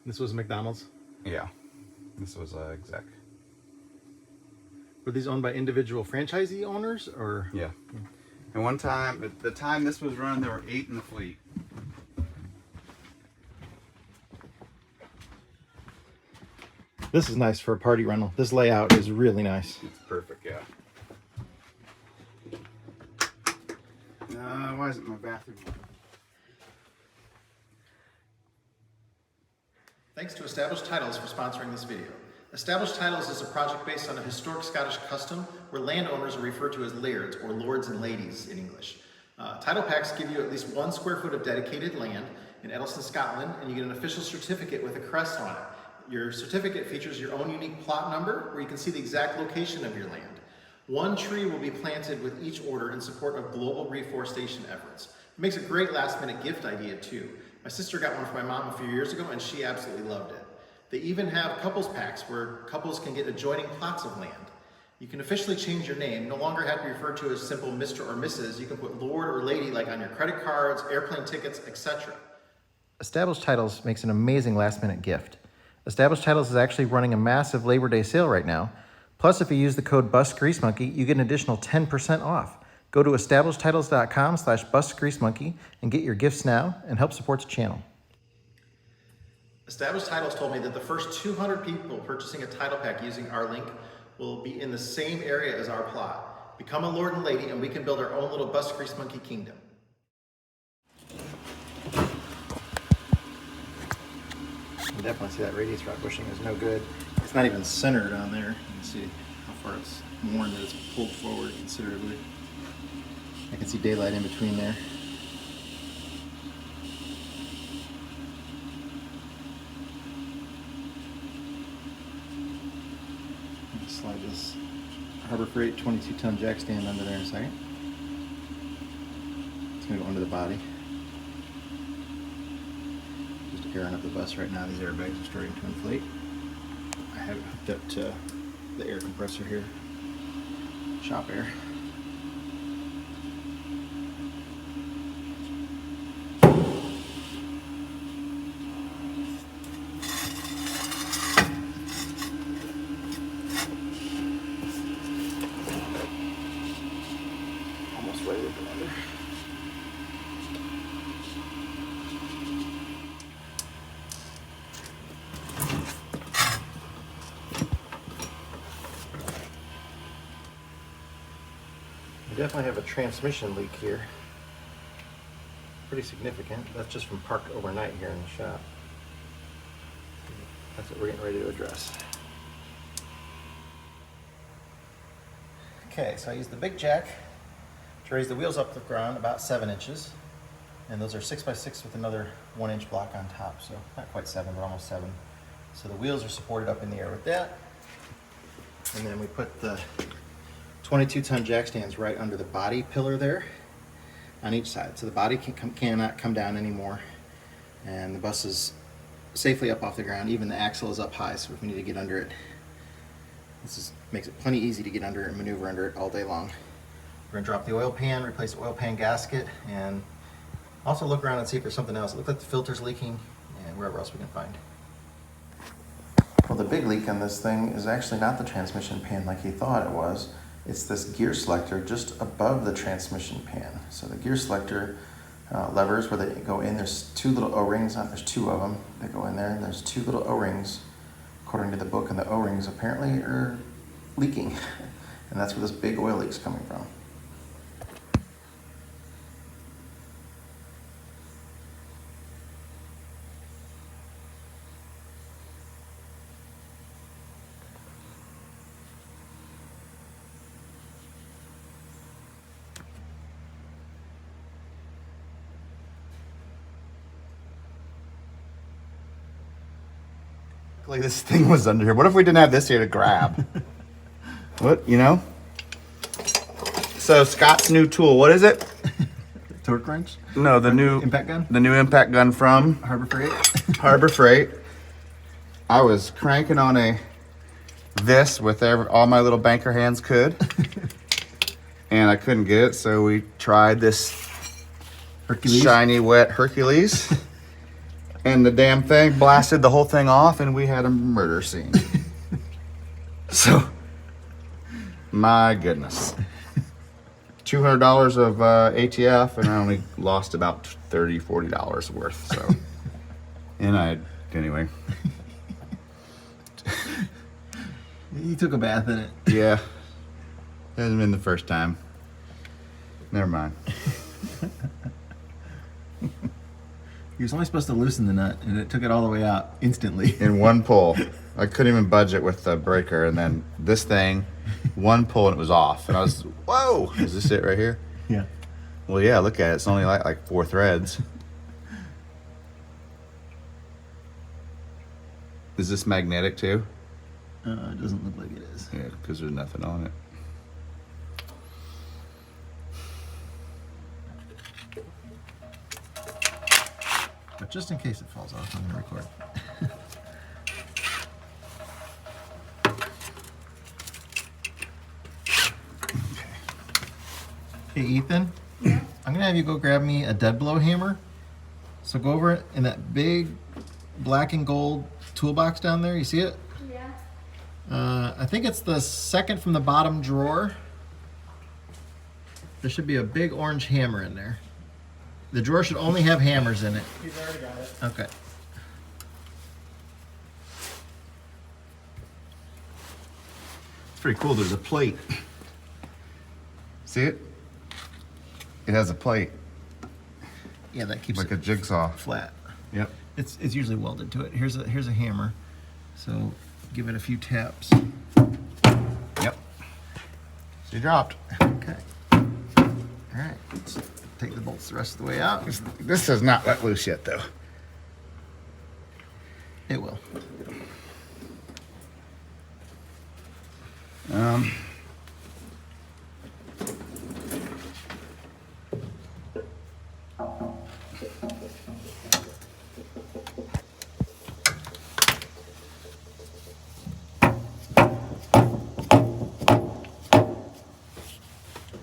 This was McDonald's? Yeah. This was exec. Were these owned by individual franchisee owners or? Yeah. And one time, at the time this was run, there were 8 in the fleet. This is nice for a party rental. This layout is really nice. It's perfect, yeah. Why isn't my bathroom? Thanks to Established Titles for sponsoring this video. Established Titles is a project based on a historic Scottish custom where landowners are referred to as lairds, or lords and ladies in English. Title packs give you at least 1 square foot of dedicated land in Edelston, Scotland, and you get an official certificate with a crest on it. Your certificate features your own unique plot number where you can see the exact location of your land. 1 tree will be planted with each order in support of global reforestation efforts. It makes a great last minute gift idea too. My sister got one for my mom a few years ago and she absolutely loved it. They even have couples packs where couples can get adjoining plots of land. You can officially change your name, no longer have to be referred to as simple Mr. or Mrs. You can put Lord or Lady like on your credit cards, airplane tickets, etc. Established Titles makes an amazing last minute gift. Established Titles is actually running a massive Labor Day sale right now. Plus, if you use the code BUSGreaseMonkey, you get an additional 10% off. Go to establishedtitles.com/BusGreaseMonkey and get your gifts now and help support the channel. Established Titles told me that the first 200 people purchasing a title pack using our link will be in the same area as our plot. Become a lord and lady and we can build our own little Bus Grease Monkey kingdom. You definitely see that radius rod bushing is no good. It's not even centered on there. You can see how far it's worn, that it's pulled forward considerably. I can see daylight in between there. Slide this Harbor Freight 22-ton jack stand under there in a second. It's going to go under the body. Just airing up the bus right now. These airbags are starting to inflate. I have it hooked up to the air compressor here. Shop air. Ready to go under. We definitely have a transmission leak here. Pretty significant. That's just from parked overnight here in the shop. That's what we're getting ready to address. Okay, so I used the big jack to raise the wheels up the ground about 7 inches. And those are 6x6 with another 1-inch block on top. So not quite 7, but almost 7. So the wheels are supported up in the air with that. And then we put the 22-ton jack stands right under the body pillar there on each side. So the body cannot come down anymore. And the bus is safely up off the ground. Even the axle is up high, so if we need to get under it, makes it plenty easy to get under it and maneuver under it all day long. We're gonna drop the oil pan, replace the oil pan gasket, and also look around and see if there's something else. It looks like the filter's leaking and wherever else we can find. Well, the big leak on this thing is actually not the transmission pan like he thought it was. It's this gear selector just above the transmission pan. So the gear selector levers where they go in, there's 2 little O-rings on, there's 2 of them that go in there, and there's 2 little O-rings, according to the book, and the O-rings apparently are leaking. And that's where this big oil leak's coming from. Like this thing was under here. What if we didn't have this here to grab? What, you know? So Scott's new tool, what is it? Torque wrench? No, the new impact gun. The new impact gun from Harbor Freight. Harbor Freight. I was cranking on this with all my little banker hands could, and I couldn't get it, so we tried this Hercules. shiny wet Hercules. and the damn thing blasted the whole thing off, and we had a murder scene. So, my goodness. $200 of ATF, and I only lost about $30, $40 worth. So, and anyway. You took a bath in it. Yeah. It hasn't been the first time. Never mind. He was only supposed to loosen the nut, and it took it all the way out instantly. In one pull. I couldn't even budge it with the breaker, and then this thing, one pull and it was off. And I was, whoa! Is this it right here? Yeah. Well, yeah, look at it. It's only like 4 threads. Is this magnetic too? It doesn't look like it is. Yeah, because there's nothing on it. But just in case it falls off, I'm going to record. Hey, Ethan, I'm going to have you go grab me a dead blow hammer. So go over in that big black and gold toolbox down there. You see it? Yeah. I think it's the second from the bottom drawer. There should be a big orange hammer in there. The drawer should only have hammers in it. He's already got it. Okay. It's pretty cool. There's a plate. See it? It has a plate, Yeah, that keeps like it a jigsaw. flat. Yep. It's usually welded to it. Here's a hammer. So give it a few taps. Yep. She dropped. Okay. All right. Let's take the bolts the rest of the way out. This has not let loose yet, though. It will.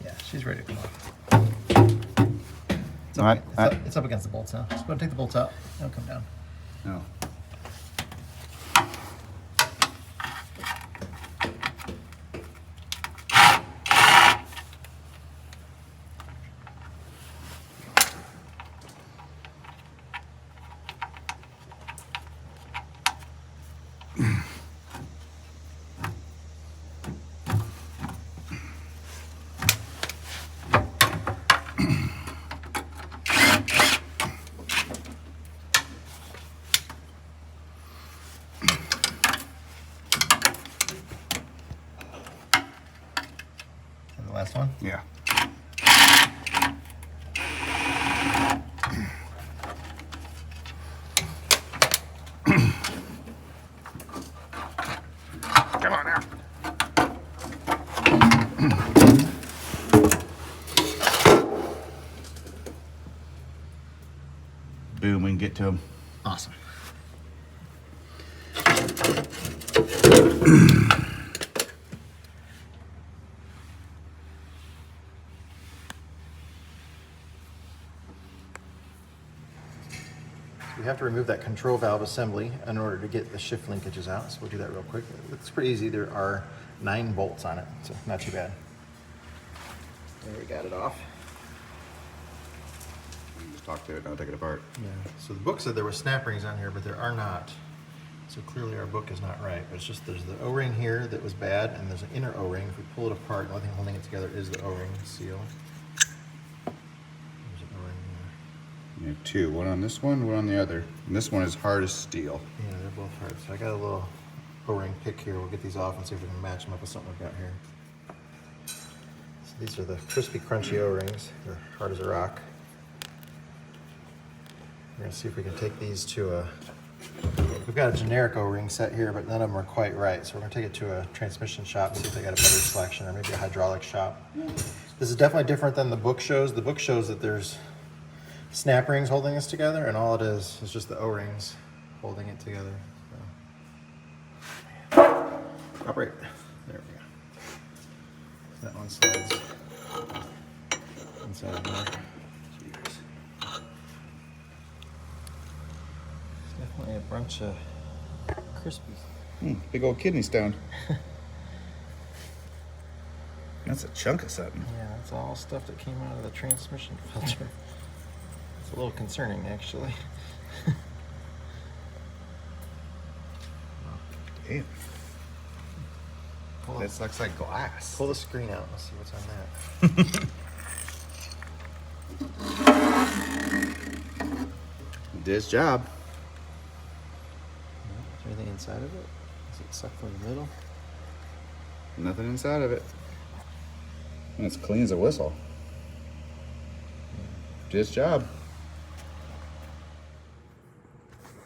Yeah, she's ready to come off. All right. It's up against the bolts now. Just go and take the bolts out. It'll come down. No. The last one. Yeah. Come on now. Boom, we can get to him. Awesome. We have to remove that control valve assembly in order to get the shift linkages out. So we'll do that real quick. It's pretty easy. There are 9 bolts on it, so not too bad. There, we got it off. Just talk to it, don't take it apart. Yeah. So the book said there were snap rings on here, but there are not. So clearly our book is not right. But it's just there's the O-ring here that was bad, and there's an inner O-ring. If we pull it apart, the only thing holding it together is the O-ring seal. There's an O-ring there. You have 2, one on this one on the other. And this one is hard as steel. Yeah, they're both hard. So I got a little O-ring pick here. We'll get these off and see if we can match them up with something we've got here. So these are the crispy, crunchy O-rings. They're hard as a rock. We're gonna see if we can take these to a, we've got a generic O-ring set here, but none of them are quite right. So we're gonna take it to a transmission shop and see if they got a better selection, or maybe a hydraulic shop. This is definitely different than the book shows. The book shows that there's snap rings holding this together, and all it is just the O-rings holding it together. So. Operate. There we go. That one slides inside of there. a bunch of Krispies. Big old kidney stone. That's a chunk of something. Yeah, that's all stuff that came out of the transmission filter. It's a little concerning, actually. Damn. This looks like glass. Pull the screen out. Let's see what's on that. Did its job. Is there anything inside of it? Is it sucked from the middle? Nothing inside of it. And it's clean as a whistle. Did its job.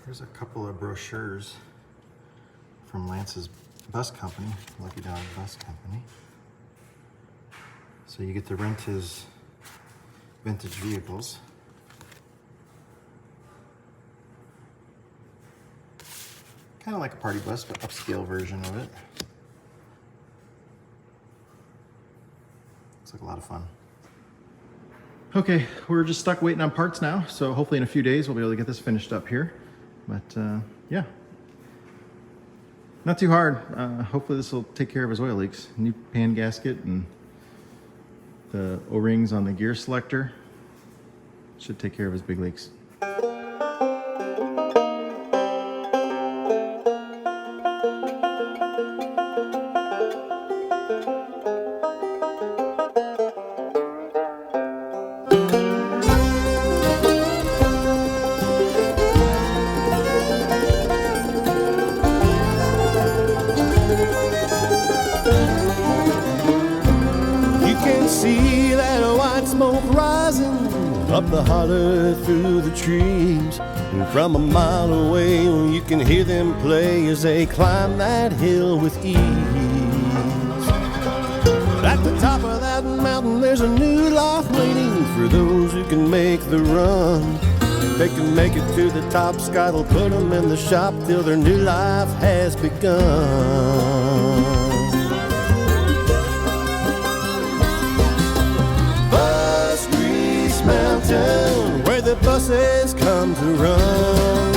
Here's a couple of brochures from Lance's bus company, Lucky Dog Bus Company. So you get to rent his vintage vehicles. Kind of like a party bus, but upscale version of it. Looks like a lot of fun. Okay, we're just stuck waiting on parts now, so hopefully in a few days we'll be able to get this finished up here. But yeah, not too hard. Hopefully this will take care of his oil leaks. New pan gasket and the O-rings on the gear selector should take care of his big leaks. See that white smoke rising up the holler through the trees, and from a mile away you can hear them play as they climb that hill with ease. But at the top of that mountain there's a new life waiting for those who can make the run. If they can make it to the top, God will put them in the shop till their new life has begun. Mountain, where the buses come to run.